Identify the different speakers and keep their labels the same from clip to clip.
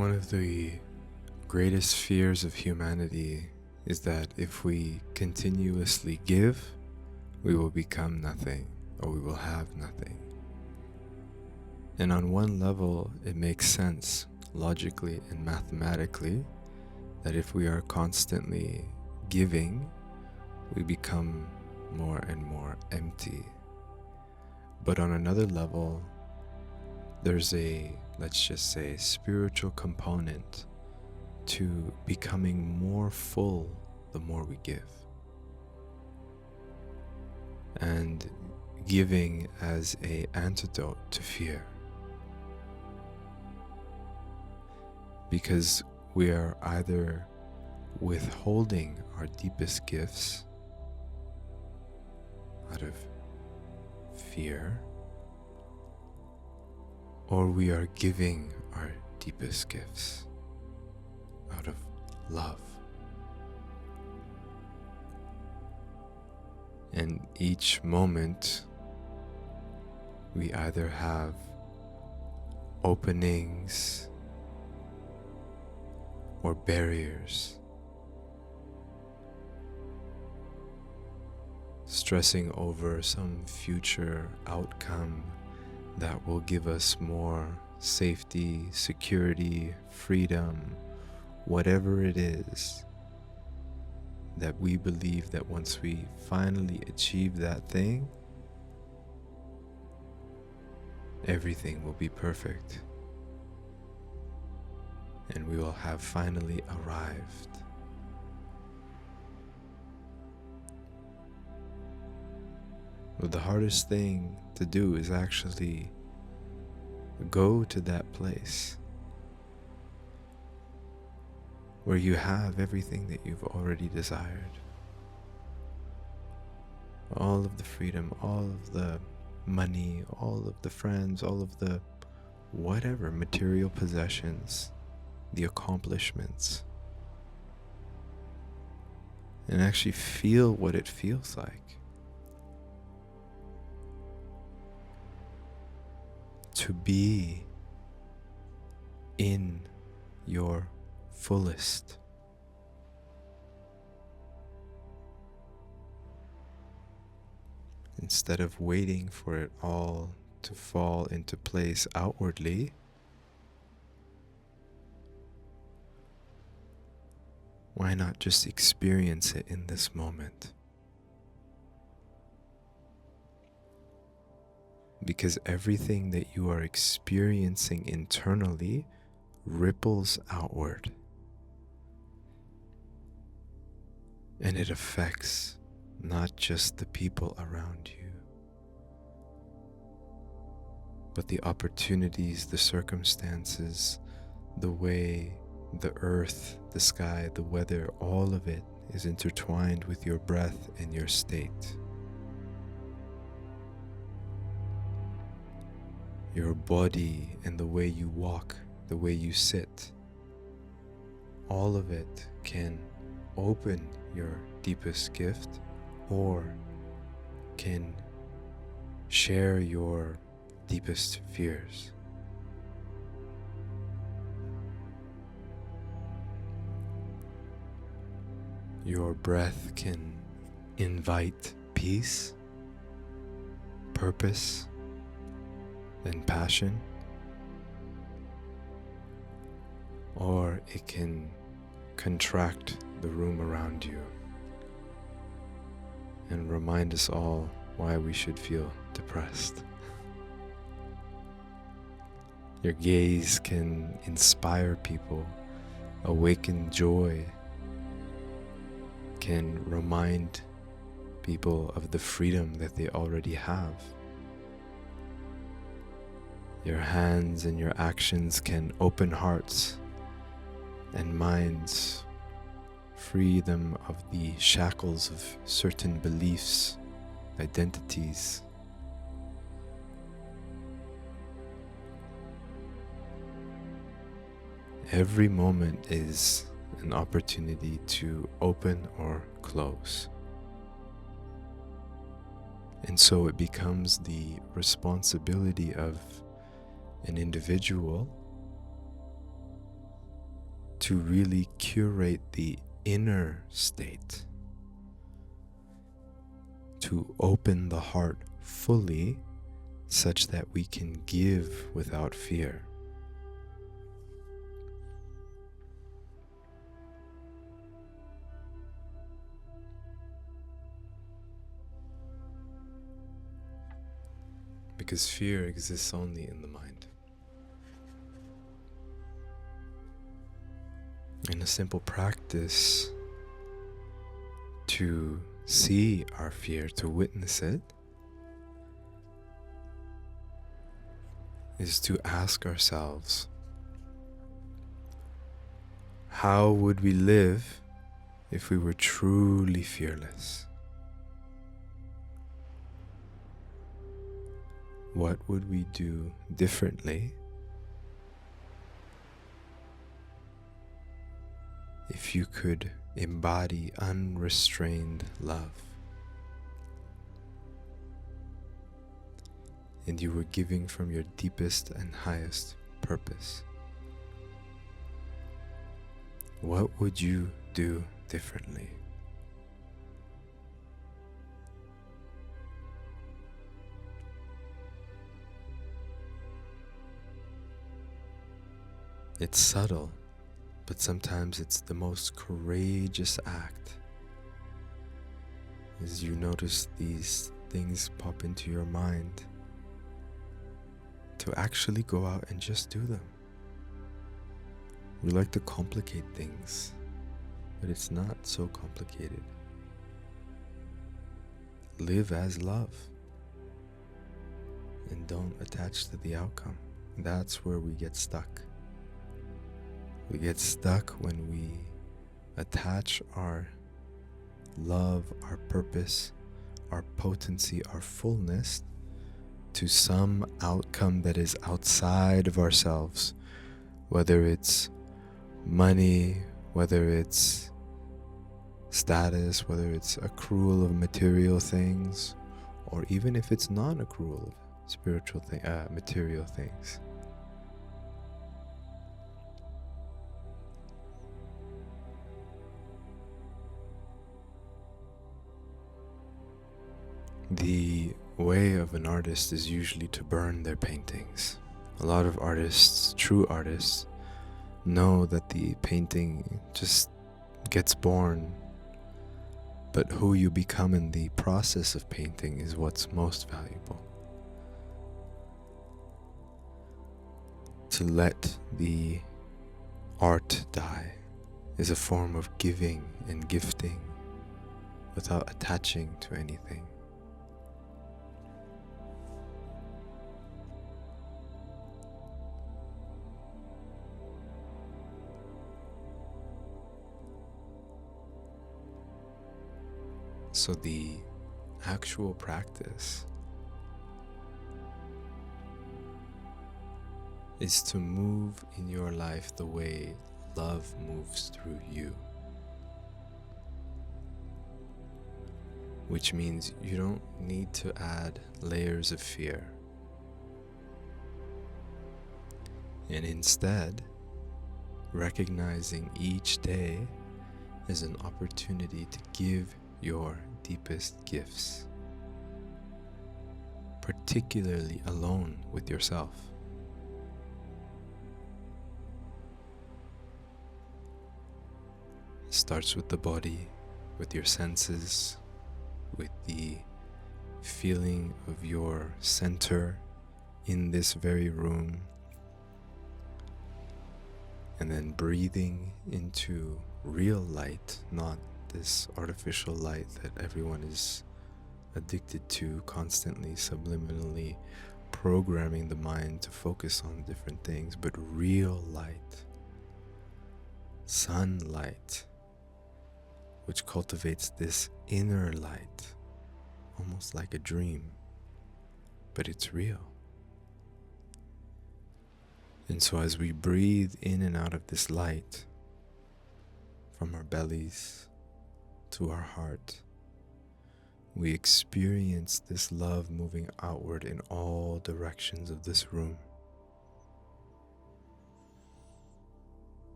Speaker 1: One of the greatest fears of humanity is that if we continuously give, we will become nothing, or we will have nothing. And on one level, it makes sense logically and mathematically that if we are constantly giving, we become more and more empty. But on another level, there's a, let's just say, spiritual component to becoming more full the more we give. And giving as an antidote to fear. Because we are either withholding our deepest gifts out of fear, or we are giving our deepest gifts out of love. And each moment we either have openings or barriers, stressing over some future outcome that will give us more safety, security, freedom, whatever it is that we believe that once we finally achieve that thing, everything will be perfect and we will have finally arrived. But the hardest thing to do is actually go to that place where you have everything that you've already desired. All of the freedom, all of the money, all of the friends, all of the whatever material possessions, the accomplishments, and actually feel what it feels like to be in your fullest. Instead of waiting for it all to fall into place outwardly, why not just experience it in this moment? Because everything that you are experiencing internally ripples outward. And it affects not just the people around you, but the opportunities, the circumstances, the way the earth, the sky, the weather, all of it is intertwined with your breath and your state. Your body and the way you walk, the way you sit, all of it can open your deepest gift or can share your deepest fears. Your breath can invite peace, purpose, and passion, or it can contract the room around you and remind us all why we should feel depressed. Your gaze can inspire people, awaken joy, can remind people of the freedom that they already have. Your hands and your actions can open hearts and minds, free them of the shackles of certain beliefs, identities. Every moment is an opportunity to open or close. And so it becomes the responsibility of an individual to really curate the inner state, to open the heart fully such that we can give without fear. Because fear exists only in the mind. And a simple practice to see our fear, to witness it, is to ask ourselves, how would we live if we were truly fearless? What would we do differently if you could embody unrestrained love and you were giving from your deepest and highest purpose? What would you do differently? It's subtle, but sometimes it's the most courageous act. As you notice these things pop into your mind, to actually go out and just do them. We like to complicate things, but it's not so complicated. Live as love and don't attach to the outcome. That's where we get stuck. We get stuck when we attach our love, our purpose, our potency, our fullness to some outcome that is outside of ourselves, whether it's money, whether it's status, whether it's accrual of material things, or even if it's non-accrual of spiritual material things. The way of an artist is usually to burn their paintings. A lot of artists, true artists, know that the painting just gets born, but who you become in the process of painting is what's most valuable. To let the art die is a form of giving and gifting without attaching to anything. So the actual practice is to move in your life the way love moves through you. Which means you don't need to add layers of fear. And instead, recognizing each day as an opportunity to give your deepest gifts, particularly alone with yourself. It starts with the body, with your senses, with the feeling of your center in this very room, and then breathing into real light, not this artificial light that everyone is addicted to, constantly subliminally programming the mind to focus on different things, but real light, sunlight, which cultivates this inner light, almost like a dream, but it's real. And so as we breathe in and out of this light, from our bellies to our heart, we experience this love moving outward in all directions of this room.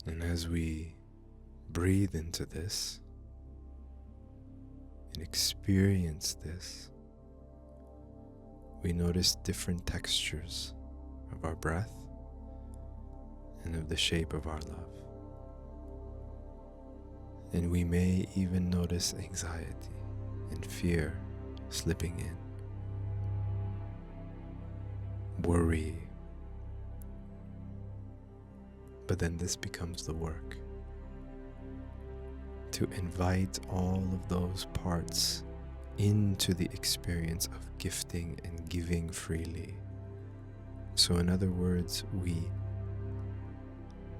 Speaker 1: And as we breathe into this and experience this, we notice different textures of our breath and of the shape of our love. And we may even notice anxiety and fear slipping in, worry. But then this becomes the work, to invite all of those parts into the experience of gifting and giving freely. So in other words, we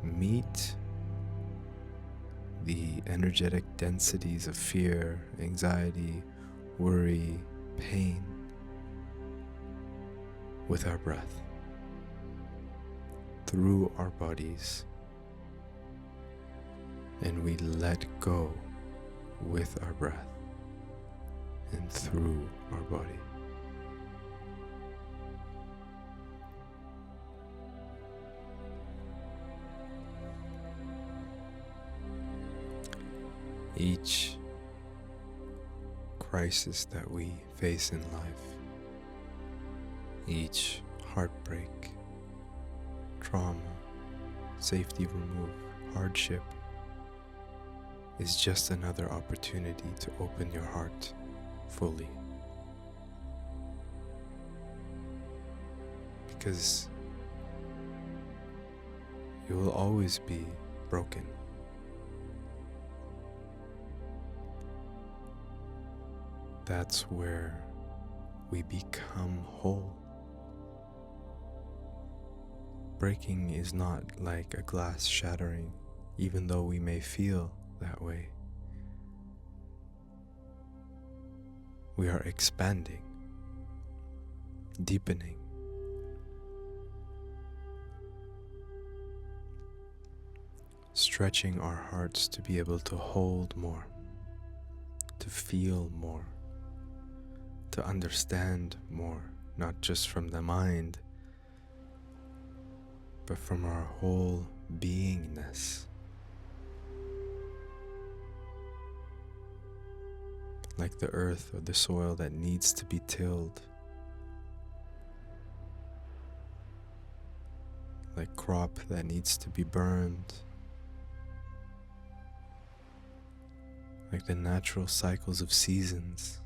Speaker 1: meet the energetic densities of fear, anxiety, worry, pain with our breath through our bodies, and we let go with our breath and through our body. Each crisis that we face in life, each heartbreak, trauma, safety removed, hardship, is just another opportunity to open your heart fully. Because you will always be broken. That's where we become whole. Breaking is not like a glass shattering, even though we may feel that way. We are expanding, deepening, stretching our hearts to be able to hold more, to feel more, to understand more, not just from the mind, but from our whole beingness. Like the earth or the soil that needs to be tilled, like crop that needs to be burned, like the natural cycles of seasons,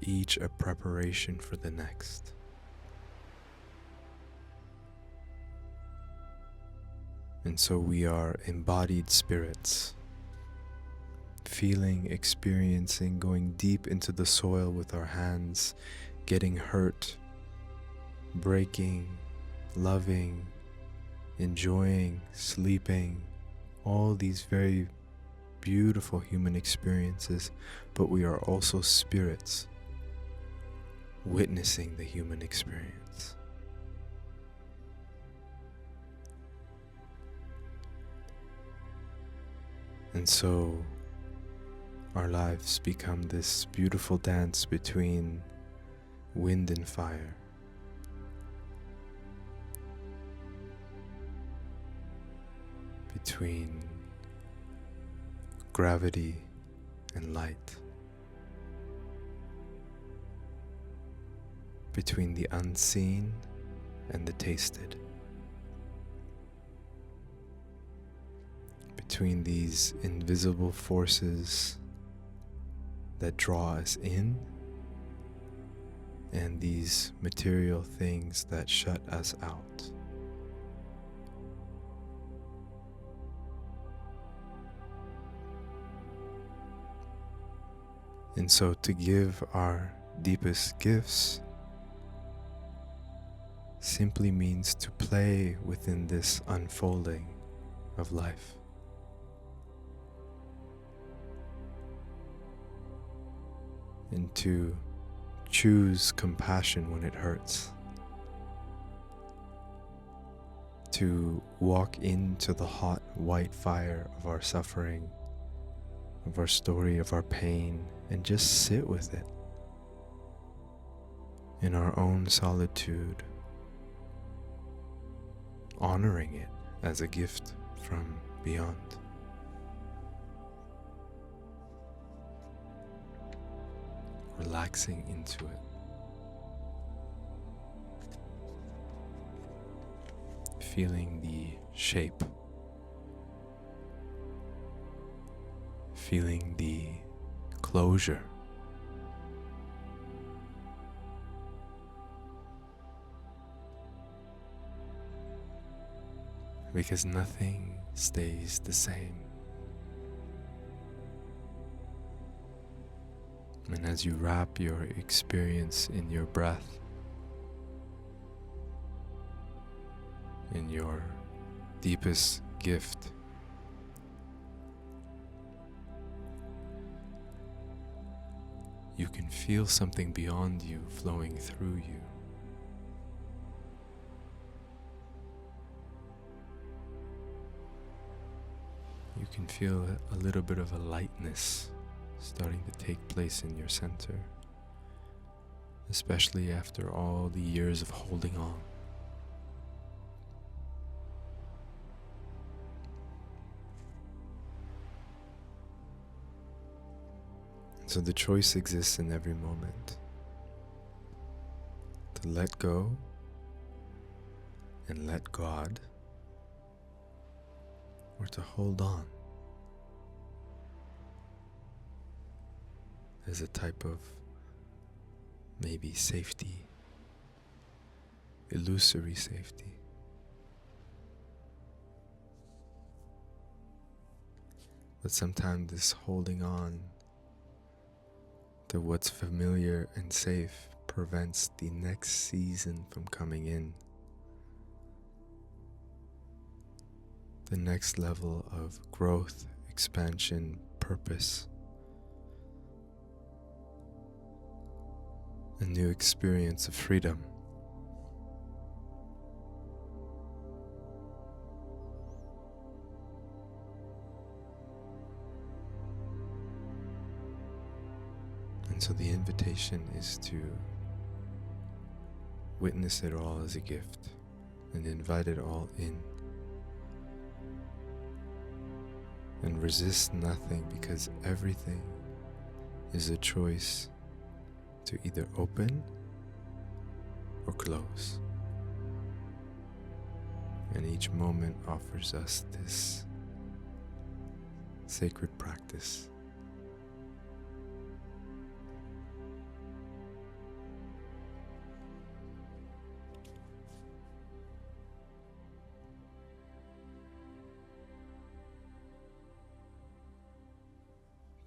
Speaker 1: each a preparation for the next. And so we are embodied spirits, feeling, experiencing, going deep into the soil with our hands, getting hurt, breaking, loving, enjoying, sleeping, all these very beautiful human experiences, but we are also spirits witnessing the human experience. And so our lives become this beautiful dance between wind and fire, between gravity and light, between the unseen and the tasted, between these invisible forces that draw us in and these material things that shut us out. And so to give our deepest gifts simply means to play within this unfolding of life. And to choose compassion when it hurts. To walk into the hot white fire of our suffering, of our story, of our pain, and just sit with it in our own solitude, honoring it as a gift from beyond. Relaxing into it. Feeling the shape. Feeling the closure. Because nothing stays the same. And as you wrap your experience in your breath, in your deepest gift, you can feel something beyond you flowing through you. You can feel a little bit of a lightness starting to take place in your center, especially after all the years of holding on. So the choice exists in every moment to let go and let God, or to hold on as a type of maybe safety, illusory safety. But sometimes this holding on to what's familiar and safe prevents the next season from coming in. The next level of growth, expansion, purpose. A new experience of freedom. And so the invitation is to witness it all as a gift and invite it all in. And resist nothing, because everything is a choice to either open or close. And each moment offers us this sacred practice.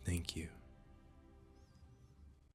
Speaker 1: Thank you.